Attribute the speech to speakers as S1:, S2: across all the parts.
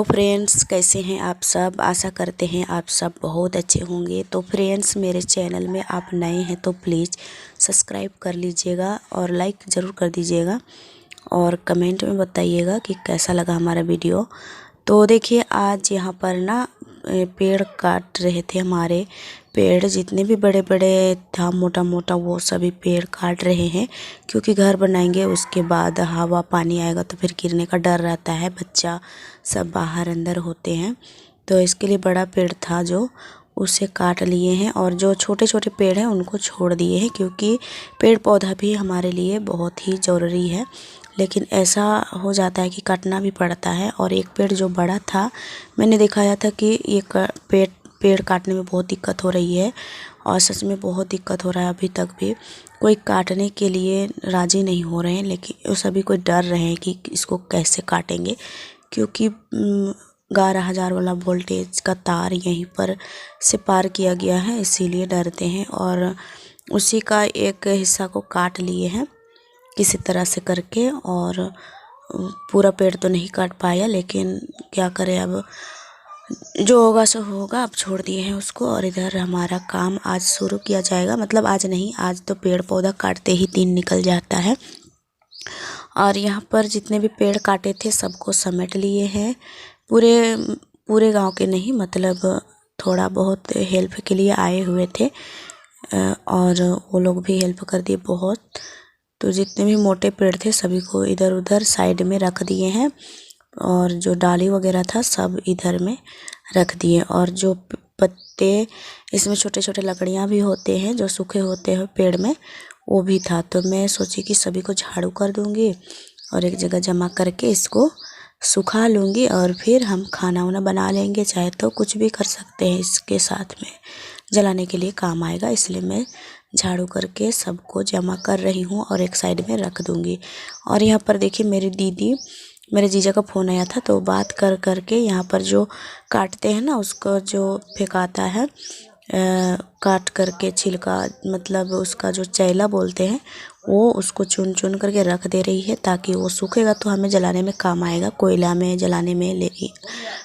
S1: Hello friends, कैसे हैं आप सब। आशा करते हैं आप सब बहुत अच्छे होंगे। तो फ्रेंड्स, मेरे चैनल में आप नए हैं तो प्लीज़ सब्सक्राइब कर लीजिएगा और लाइक ज़रूर कर दीजिएगा और कमेंट में बताइएगा कि कैसा लगा हमारा वीडियो। तो देखिए, आज यहाँ पर ना पेड़ काट रहे थे। हमारे पेड़ जितने भी बड़े बड़े था, मोटा मोटा, वो सभी पेड़ काट रहे हैं क्योंकि घर बनाएंगे। उसके बाद हवा पानी आएगा तो फिर गिरने का डर रहता है। बच्चा सब बाहर अंदर होते हैं, तो इसके लिए बड़ा पेड़ था जो उसे काट लिए हैं और जो छोटे छोटे पेड़ हैं उनको छोड़ दिए हैं क्योंकि पेड़ पौधा भी हमारे लिए बहुत ही ज़रूरी है। लेकिन ऐसा हो जाता है कि काटना भी पड़ता है। और एक पेड़ जो बड़ा था, मैंने दिखाया था कि ये पेड़ काटने में बहुत दिक्कत हो रही है और सच में बहुत दिक्कत हो रहा है। अभी तक भी कोई काटने के लिए राज़ी नहीं हो रहे हैं, लेकिन सभी कोई डर रहे हैं कि इसको कैसे काटेंगे क्योंकि 11,000 वाला वोल्टेज का तार यहीं पर से पार किया गया है, इसीलिए डरते हैं। और उसी का एक हिस्सा को काट लिए हैं किसी तरह से करके, और पूरा पेड़ तो नहीं काट पाया, लेकिन क्या करें, अब जो होगा सो होगा। अब छोड़ दिए हैं उसको और इधर हमारा काम आज शुरू किया जाएगा। मतलब आज नहीं, आज तो पेड़ पौधा काटते ही दिन निकल जाता है। और यहाँ पर जितने भी पेड़ काटे थे सबको समेट लिए हैं। पूरे पूरे गांव के नहीं, मतलब थोड़ा बहुत हेल्प के लिए आए हुए थे और वो लोग भी हेल्प कर दिए बहुत। तो जितने भी मोटे पेड़ थे सभी को इधर उधर साइड में रख दिए हैं और जो डाली वगैरह था सब इधर में रख दिए। और जो पत्ते, इसमें छोटे छोटे लकड़ियाँ भी होते हैं जो सूखे होते हैं पेड़ में, वो भी था। तो मैं सोची कि सभी को झाड़ू कर दूंगी और एक जगह जमा करके इसको सुखा लूँगी और फिर हम खाना वाना बना लेंगे। चाहे तो कुछ भी कर सकते हैं, इसके साथ में जलाने के लिए काम आएगा, इसलिए मैं झाड़ू करके सबको जमा कर रही हूँ और एक साइड में रख दूँगी। और यहाँ पर देखिए, मेरी दीदी, मेरे जीजा का फ़ोन आया था, तो बात कर करके यहाँ पर जो काटते हैं ना उसको जो फेंकाता है, काट करके छिलका, मतलब उसका जो चैला बोलते हैं, वो उसको चुन चुन करके रख दे रही है ताकि वो सूखेगा तो हमें जलाने में काम आएगा। कोयला में जलाने में,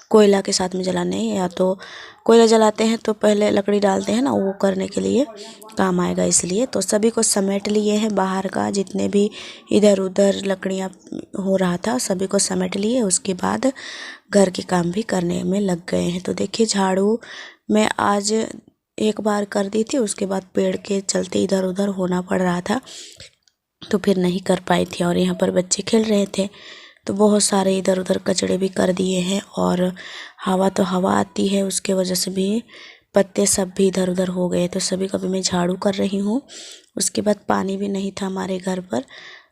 S1: कोयला के साथ में जलाने, या तो कोयला जलाते हैं तो पहले लकड़ी डालते हैं ना, वो करने के लिए काम आएगा। इसलिए तो सभी को समेट लिए हैं, बाहर का जितने भी इधर उधर लकड़ियाँ हो रहा था सभी को समेट लिए। उसके बाद घर के काम भी करने में लग गए हैं। तो देखिए, झाड़ू मैं आज एक बार कर दी थी, उसके बाद पेड़ के चलते इधर उधर होना पड़ रहा था तो फिर नहीं कर पाई थी। और यहाँ पर बच्चे खेल रहे थे तो बहुत सारे इधर उधर कचड़े भी कर दिए हैं। और हवा तो हवा आती है, उसके वजह से भी पत्ते सब भी इधर उधर हो गए। तो सभी का भी मैं झाड़ू कर रही हूँ। उसके बाद पानी भी नहीं था हमारे घर पर,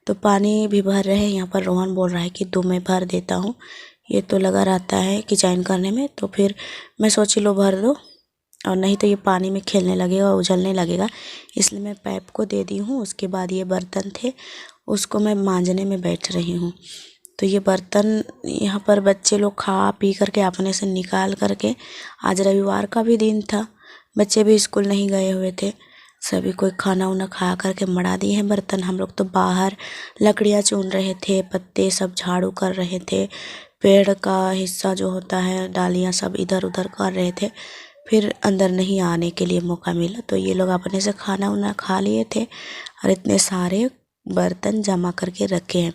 S1: तो पानी भी भर रहे हैं। यहाँ पर रोहन बोल रहा है कि 2 मैं भर देता हूँ, ये तो लगा रहता है किचन करने में। तो फिर मैं सोची लो भर दो, और नहीं तो ये पानी में खेलने लगेगा, उछलने लगेगा, इसलिए मैं पाइप को दे दी हूँ। उसके बाद ये बर्तन थे, उसको मैं मांजने में बैठ रही हूँ। तो ये बर्तन यहाँ पर बच्चे लोग खा पी करके अपने से निकाल करके, आज रविवार का भी दिन था, बच्चे भी स्कूल नहीं गए हुए थे, सभी कोई खाना उना खा करके मढ़ा दिए हैं बर्तन। हम लोग तो बाहर लकड़ियाँ चुन रहे थे, पत्ते सब झाड़ू कर रहे थे, पेड़ का हिस्सा जो होता है डालियाँ सब इधर उधर कर रहे थे। फिर अंदर नहीं आने के लिए मौका मिला, तो ये लोग अपने से खाना उना खा लिए थे और इतने सारे बर्तन जमा करके रखे हैं।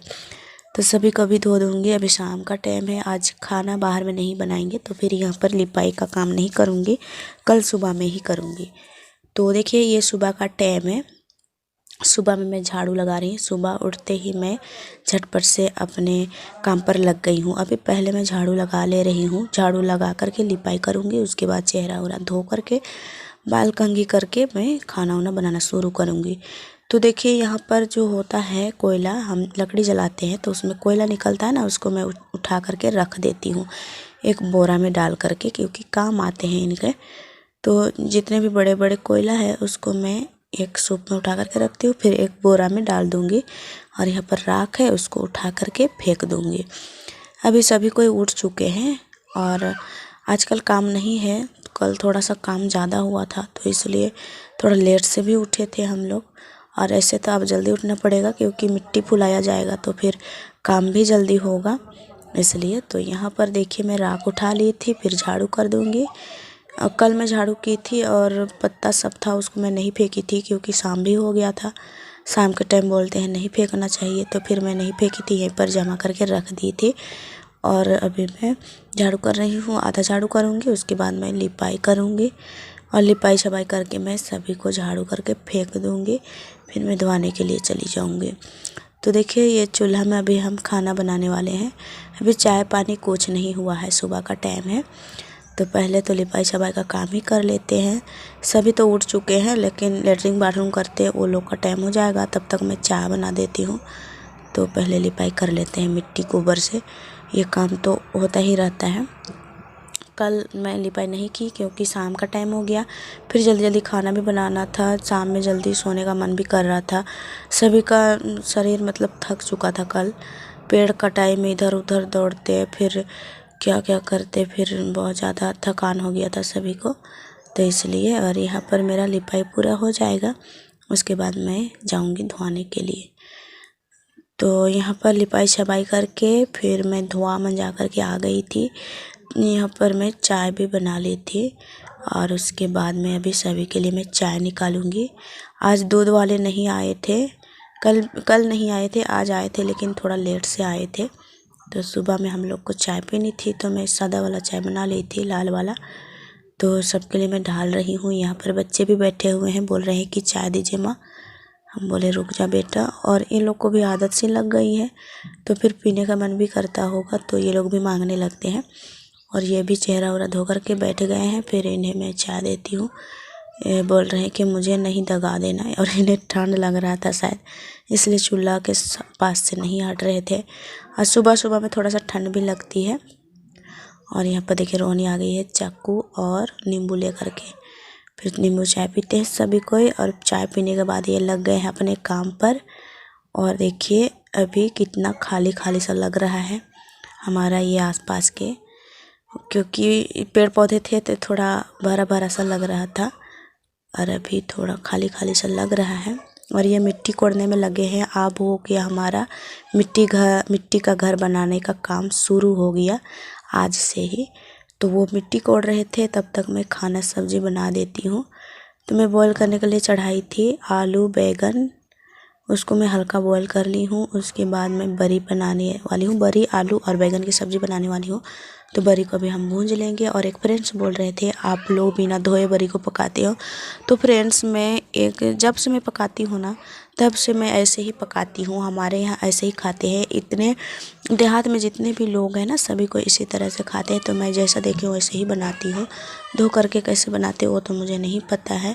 S1: तो सभी को भी धो दूँगी। अभी शाम का टाइम है, आज खाना बाहर में नहीं बनाएंगे, तो फिर यहाँ पर लिपाई का काम नहीं करूँगी, कल सुबह में ही करूँगी। तो देखिए, ये सुबह का टाइम है, सुबह में मैं झाड़ू लगा रही हूँ। सुबह उठते ही मैं झटपट से अपने काम पर लग गई हूँ। अभी पहले मैं झाड़ू लगा ले रही हूँ, झाड़ू लगा करके लिपाई करूँगी, उसके बाद चेहरा उहरा धो करके बाल कंघी करके मैं खाना वाना बनाना शुरू करूँगी। तो देखिए, यहाँ पर जो होता है कोयला, हम लकड़ी जलाते हैं तो उसमें कोयला निकलता है ना, उसको मैं उठा करके रख देती हूँ एक बोरा में डाल करके, क्योंकि काम आते हैं इनके। तो जितने भी बड़े बड़े कोयला है उसको मैं एक सूप में उठा करके रखती हूँ, फिर एक बोरा में डाल दूँगी और यहाँ पर राख है उसको उठा करके फेंक दूँगी। अभी सभी कोई उठ चुके हैं और आजकल काम नहीं है, कल थोड़ा सा काम ज़्यादा हुआ था तो इसलिए थोड़ा लेट से भी उठे थे हम लोग। और ऐसे तो अब जल्दी उठना पड़ेगा क्योंकि मिट्टी फुलाया जाएगा तो फिर काम भी जल्दी होगा। इसलिए। तो यहाँ पर देखिए मैं राख उठा ली थी, फिर झाड़ू कर दूँगी। कल मैं झाड़ू की थी और पत्ता सब था उसको मैं नहीं फेंकी थी क्योंकि शाम भी हो गया था। शाम के टाइम बोलते हैं नहीं फेंकना चाहिए, तो फिर मैं नहीं फेंकी थी, यहीं पर जमा करके रख दी थी। और अभी मैं झाड़ू कर रही हूँ, आधा झाड़ू करूँगी, उसके बाद मैं लिपाई करूँगी और लिपाई छपाई करके मैं सभी को झाड़ू करके फेंक दूँगी। फिर मैं धोने के लिए चली जाऊँगी। तो देखिए ये चूल्हा में अभी हम खाना बनाने वाले हैं। अभी चाय पानी कुछ नहीं हुआ है, सुबह का टाइम है। तो पहले तो लिपाई छपाई का काम ही कर लेते हैं। सभी तो उठ चुके हैं, लेकिन लेटरिन बाथरूम करते हैं वो लोग का टाइम हो जाएगा, तब तक मैं चाय बना देती हूँ। तो पहले लिपाई कर लेते हैं मिट्टी गोबर से, ये काम तो होता ही रहता है। कल मैं लिपाई नहीं की क्योंकि शाम का टाइम हो गया, फिर जल्दी जल्दी खाना भी बनाना था, शाम में जल्दी सोने का मन भी कर रहा था। सभी का शरीर मतलब थक चुका था। कल पेड़ कटाई में इधर उधर दौड़ते, फिर क्या क्या करते, फिर बहुत ज़्यादा थकान हो गया था सभी को, तो इसलिए। और यहाँ पर मेरा लिपाई पूरा हो जाएगा, उसके बाद मैं जाऊँगी धोने के लिए। तो यहाँ पर लिपाई छपाई करके फिर मैं धुआं मंजा करके आ गई थी। यहाँ पर मैं चाय भी बना ली थी और उसके बाद में अभी सभी के लिए मैं चाय निकालूंगी। आज दूध वाले नहीं आए थे, कल नहीं आए थे, आज आए थे लेकिन थोड़ा लेट से आए थे। तो सुबह में हम लोग को चाय पीनी थी, तो मैं सादा वाला चाय बना ली थी, लाल वाला। तो सबके लिए मैं ढाल रही हूँ। यहाँ पर बच्चे भी बैठे हुए हैं, बोल रहे हैं कि चाय दीजिए माँ। हम बोले रुक जा बेटा, और इन लोग को भी आदत सी लग गई है, तो फिर पीने का मन भी करता होगा, तो ये लोग भी मांगने लगते हैं। और ये भी चेहरा वरा धो कर के बैठ गए हैं, फिर इन्हें मैं चाय देती हूँ। ये बोल रहे हैं कि मुझे नहीं दगा देना है, और इन्हें ठंड लग रहा था शायद, इसलिए चूल्हा के पास से नहीं हट रहे थे। और सुबह सुबह में थोड़ा सा ठंड भी लगती है। और यहाँ पर देखिए रोहनी आ गई है चाकू और नींबू लेकर के, फिर नींबू चाय पीते हैं सभी कोई। और चाय पीने के बाद ये लग गए हैं अपने काम पर। और देखिए अभी कितना खाली खाली सा लग रहा है हमारा ये आसपास के, क्योंकि पेड़ पौधे थे तो थोड़ा भरा भरा सा लग रहा था, और अभी थोड़ा खाली खाली सा लग रहा है। और ये मिट्टी कोड़ने में लगे हैं। अब हो गया हमारा मिट्टी का घर बनाने का काम शुरू हो गया आज से ही। तो वो मिट्टी कोड़ रहे थे, तब तक मैं खाना सब्जी बना देती हूँ। तो मैं बॉईल करने के लिए चढ़ाई थी आलू बैगन, उसको मैं हल्का बॉईल कर ली हूँ। उसके बाद मैं बरी बनाने वाली हूँ, बरी आलू और बैगन की सब्ज़ी बनाने वाली हूँ। तो बरी को भी हम भूंज लेंगे। और एक फ्रेंड्स बोल रहे थे आप लोग बिना धोए बरी को पकाते हो, तो फ्रेंड्स मैं जब से मैं पकाती हूँ ना, तब से मैं ऐसे ही पकाती हूँ। हमारे यहाँ ऐसे ही खाते हैं, इतने देहात में जितने भी लोग हैं ना, सभी को इसी तरह से खाते हैं। तो मैं जैसा देखी हूँ वैसे ही बनाती हूँ। धो करके कैसे बनाते हो तो मुझे नहीं पता है।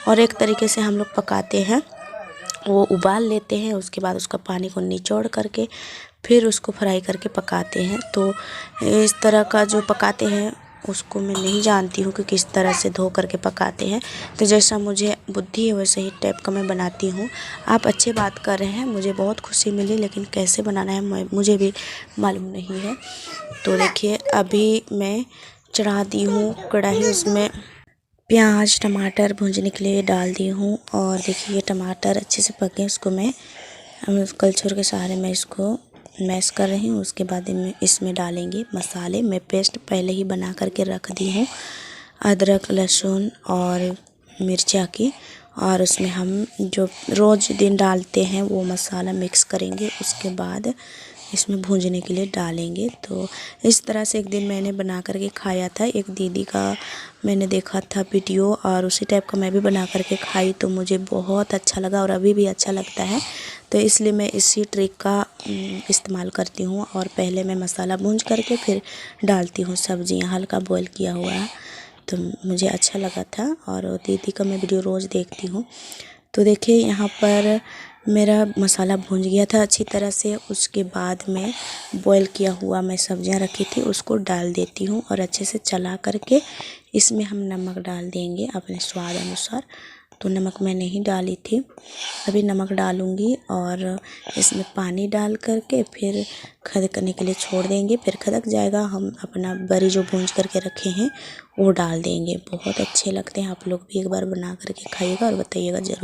S1: और एक तरीके से हम लोग पकाते हैं, वो उबाल लेते हैं, उसके बाद उसका पानी को निचोड़ करके फिर उसको फ्राई करके पकाते हैं। तो इस तरह का जो पकाते हैं उसको मैं नहीं जानती हूँ कि किस तरह से धो करके पकाते हैं। तो जैसा मुझे बुद्धि है वैसे ही टाइप का मैं बनाती हूँ। आप अच्छे बात कर रहे हैं, मुझे बहुत खुशी मिली, लेकिन कैसे बनाना है मुझे भी मालूम नहीं है। तो देखिए अभी मैं चढ़ा दी हूँ कढ़ाई, उसमें प्याज टमाटर भूनने के लिए डाल दी हूँ। और देखिए ये टमाटर अच्छे से पक गए, उसको मैं कलछुल के सहारे मैं इसको मैश कर रही हूँ। उसके बाद इसमें डालेंगे मसाले। मैं पेस्ट पहले ही बना करके रख दी हूँ, अदरक लहसुन और मिर्चा की। और उसमें हम जो रोज़ दिन डालते हैं वो मसाला मिक्स करेंगे, उसके बाद इसमें भूनने के लिए डालेंगे। तो इस तरह से एक दिन मैंने बना करके खाया था, एक दीदी का मैंने देखा था वीडियो, और उसी टाइप का मैं भी बना करके खाई, तो मुझे बहुत अच्छा लगा और अभी भी अच्छा लगता है। तो इसलिए मैं इसी ट्रिक का इस्तेमाल करती हूँ। और पहले मैं मसाला भून करके फिर डालती हूँ सब्जियाँ, हल्का बॉईल किया हुआ है, तो मुझे अच्छा लगा था। और दीदी का मैं वीडियो रोज़ देखती हूँ। तो देखिए यहाँ पर मेरा मसाला भून गया था अच्छी तरह से। उसके बाद में बॉईल किया हुआ मैं सब्जियां रखी थी उसको डाल देती हूँ, और अच्छे से चला करके इसमें हम नमक डाल देंगे अपने स्वाद अनुसार। तो नमक मैं नहीं डाली थी, अभी नमक डालूँगी। और इसमें पानी डाल करके फिर खदकने के लिए छोड़ देंगे। फिर खदक जाएगा, हम अपना बरी जो भूंज करके रखे हैं वो डाल देंगे। बहुत अच्छे लगते हैं, आप लोग भी एक बार बना करके खाइएगा और बताइएगा ज़रूर।